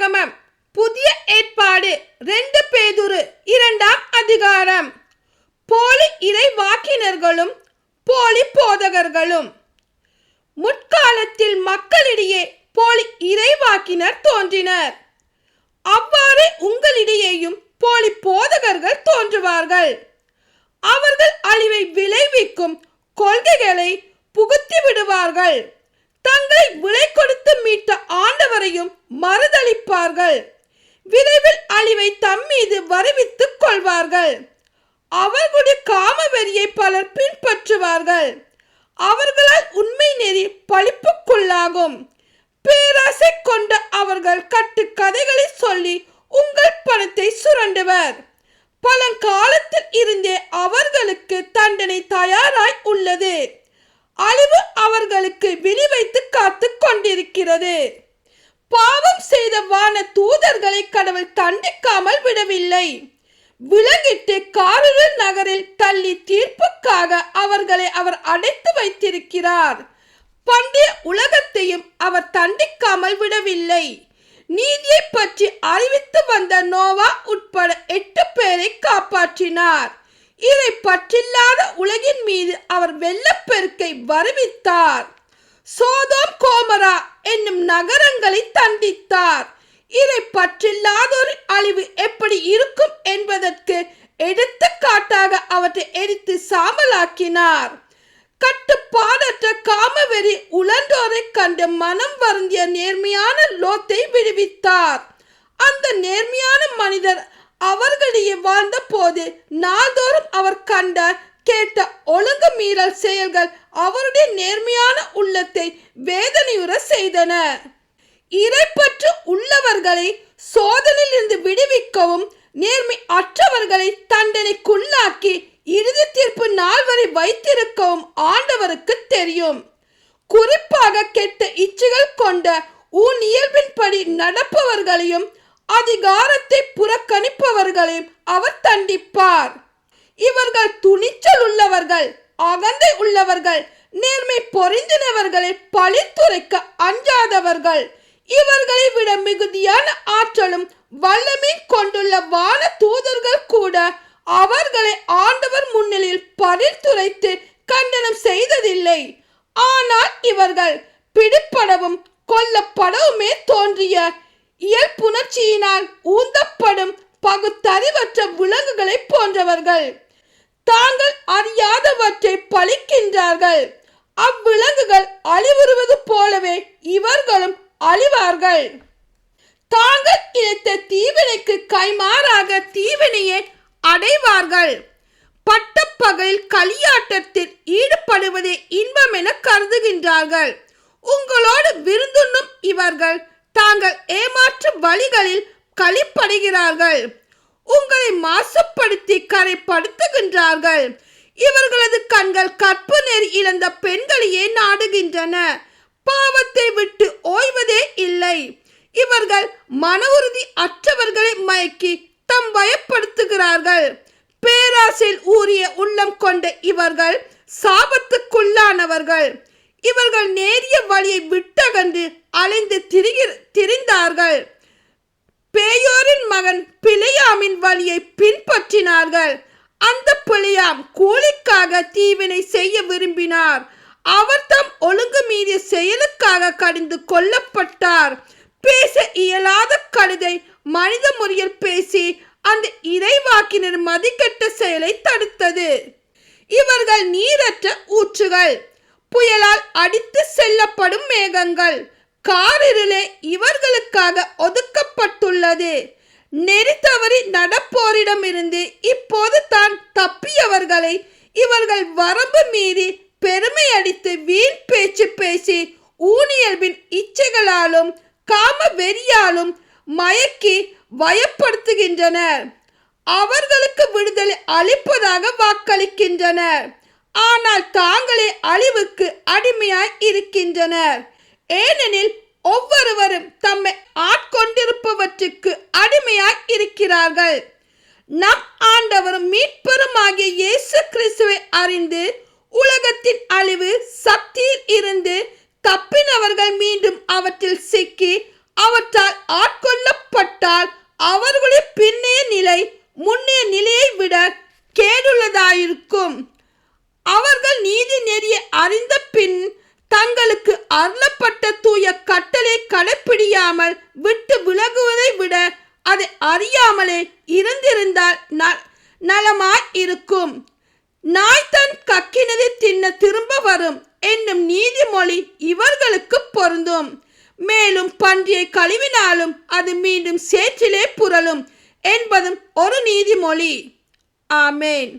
சங்கமம் புதிய ஏற்பாடு 2 பேதுரு 2ஆம் அதிகாரம். போலி இறைவாக்கினர்களும் போலி போதகர்களும். முற்காலத்தில் மக்களிடையே போலி இறைவாக்கினர் தோன்றினர். அவ்வாறு உங்களிடையேயும் போலி போதகர்கள் தோன்றுவார்கள். அவர்கள் அழிவை விளைவிக்கும் கொள்கைகளை புகுத்தி விடுவார்கள். தங்களை விலை கொடுத்து மீட்ட ஆண்டவரையும் மறுதலிப்பார்கள். விரைவில் அழிவை தம்மீது வருவித்துக் கொள்வார்கள். அவர்களுடைய காம வெறியை பலர் பின்பற்றுவார்கள். அவர்களால் உண்மை நெறி பழிப்புக்குள்ளாகும். பேராசை கொண்ட அவர்கள் கட்டு கதைகளை சொல்லி உங்கள் பணத்தை சுரண்டுவர். பழங்காலத்தில் இருந்தே அவர்களுக்கு தண்டனை தயாராய் உள்ளது. அழிவு அவர்களுக்கு விழிவைத்து காத்து கொண்டிருக்கிறது. பாவம் செய்த வான தூதர்களை கடவுள் தண்டிக்காமல் விடவில்லை. விலங்கிட்டு காரிருள் நகரில் தள்ளி தீர்ப்புக்காக அவர்களை அவர் அடைத்து வைத்திருக்கிறார். பண்டைய உலகத்தையும் அவர் தண்டிக்காமல் விடவில்லை. நீதியை பற்றி அறிவித்து வந்த நோவா உட்பட 8 பேரை காப்பாற்றினார். இதை பற்றில்லாத உலகின் மீது அவர் வெள்ளப்பெருக்கை வருவித்தார். சோதோம் கோமரா என்னும் நகரங்களை தண்டித்தார். இதை பற்றில்லாதோரின் அழிவு எப்படி இருக்கும் என்பதற்கு எடுத்துக்காட்டாக அவற்றை எரித்து சாம்பலாக்கினார். கட்டுப்பாடற்ற காமவெறி உழன்றோரை கண்டு மனம் வருந்திய நேர்மையான லோத்தை விடுவித்தார். அந்த நேர்மையான மனிதர் அவர்களிடையே வாழ்ந்த போது நாள்தோறும் அவர் கண்ட கேட்ட ஒழுங்கு மீறல் செயல்கள் அவருடைய நேர்மையான உள்ளத்தை வேதனையுற செய்தன. இறைப்பற்று உள்ளவர்களை சோதனையில் இருந்து விடுவிக்கவும் நேர்மை அற்றவர்களை தண்டனைக்குள்ளாக்கி இறுதி தீர்ப்பு நாள் வரை வைத்திருக்கவும் ஆண்டவருக்கு தெரியும். குறிப்பாக கெட்ட இச்சைகள் கொண்ட இயல்பின்படி நடப்பவர்களையும் அதிகாரத்தை புறக்கணிப்பவர்களையும் அவர் தண்டிப்பார். இவர்கள் துணிச்சல் உள்ளவர்கள், அகந்தை உள்ளவர்கள், நேர்மை பொருந்தினவர்களை பழித்துரைக்க அஞ்சாதவர்கள். இவர்களை விட மிகுதியான ஆற்றலும் வல்லமை கொண்டுள்ள வான தூதர்கள் கூட அவர்களை ஆண்டவர் முன்னிலையில் பழித்துரைத்து கண்டனம் செய்ததில்லை. ஆனால் இவர்கள் பிடிப்படவும் கொல்லப்படவுமே தோன்றிய இயல்புணர்ச்சியினால் ஊந்தப்படும் பகுத்தறிவற்ற விலங்குகளை போன்றவர்கள். தாங்கள் அறியாதவற்றை பழிக்கின்றார்கள். அவ்விலங்குகள் அழிவுறுவது போலவே இவர்களும் அழிவார்கள். தாங்கள் இழைத்த தீவினைக்கு கைமாறாக தீவினையை அடைவார்கள். பட்டப்பகலில் களியாட்டத்தில் ஈடுபடுவதே இன்பம் என கருதுகின்றார்கள். உங்களோடு விருந்துண்ணும் இவர்கள் தாங்கள் ஏமாற்று வழிகளில் களிப்படைகிறார்கள். உங்களை மாசுபடுத்தி கரைப்படுத்துகின்றார்கள். இவர்களது கண்கள் கற்பு நெறி இழந்த பெண்களையே நாடுகின்றன. பாவத்தை விட்டு ஓய்வதே இல்லை. இவர்கள் மன உறுதி அற்றவர்களை மயக்கி தம் பயப்படுத்துகிறார்கள். பேராசையில் ஊறிய உள்ளம் கொண்ட இவர்கள் சாபத்துக்குள்ளானவர்கள். இவர்கள் நேரிய வழியை விட்டகன்று அலைந்து திரிந்தார்கள். பேயோரின் மகன் பிழையாமின் வழியை பின்பற்றினார்கள். அந்த பிழையாம் கூலிக்காக தீவினை செய்ய விரும்பினார். அவர் தம் ஒழுங்கு மீறிய செயலுக்காக கடிந்து கொல்லப்பட்டார். பேச இயலாத கழுதை மனித முறையில் பேசி அந்த இறைவாக்கினர் மதிக்கெட்ட செயலை தடுத்தது. இவர்கள் நீரற்ற ஊற்றுகள், புயலால் அடித்து செல்லப்படும் மேகங்கள். காரிருளே இவர்களுக்காக ஒதுக்கப்பட்டுள்ளது. நெறி தவறி நடப்போரிடமிருந்து இப்போது தான் தப்பியவர்களை இவர்கள் வரம்பு மீறி பெருமை அடித்து வீண் பேச்சு பேசி ஊனியல்பின் இச்சைகளாலும் காம வெறியாலும் மயக்கி வயப்படுத்துகின்றனர். அவர்களுக்கு விடுதலை அளிப்பதாக வாக்களிக்கின்றனர். ஆனால் தாங்களே அழிவுக்கு அடிமையாய் இருக்கின்றனர். ஏனெனில் ஒவ்வொருவரும் தம்மை ஆட்கொண்டிருப்பவற்றுக்கு அடிமையாய் இருக்கிறார்கள். நம் ஆண்டவரும் மீட்பருமாகிய இயேசு கிறிஸ்துவை அறிந்து உலகத்தின் அழிவு சக்தியில் இருந்து தப்பினவர்கள் மீண்டும் அவற்றில் சிக்கி அவற்றால் ஆட்கொள்ள பின்னைய நிலை முன்னைய நிலையை விட கேடுள்ளதாயிருக்கும். அவர்கள் நீதி நெறியை அறிந்த பின் தங்களுக்கு அருளப்பட்ட தூய கட்டளை கடைப்பிடியாமல் விட்டு விலகுவதை விட அதை அறியாமலே இருந்திருந்தால் நலமாய் இருக்கும். நாய் தன் கக்கினதை தின்ன திரும்ப வரும் என்னும் நீதிமொழி இவர்களுக்கு பொருந்தும். மேலும் பன்றியை கழுவினாலும் அது மீண்டும் சேற்றிலே புரளும் என்பதும் ஒரு நீதிமொழி. ஆமேன்.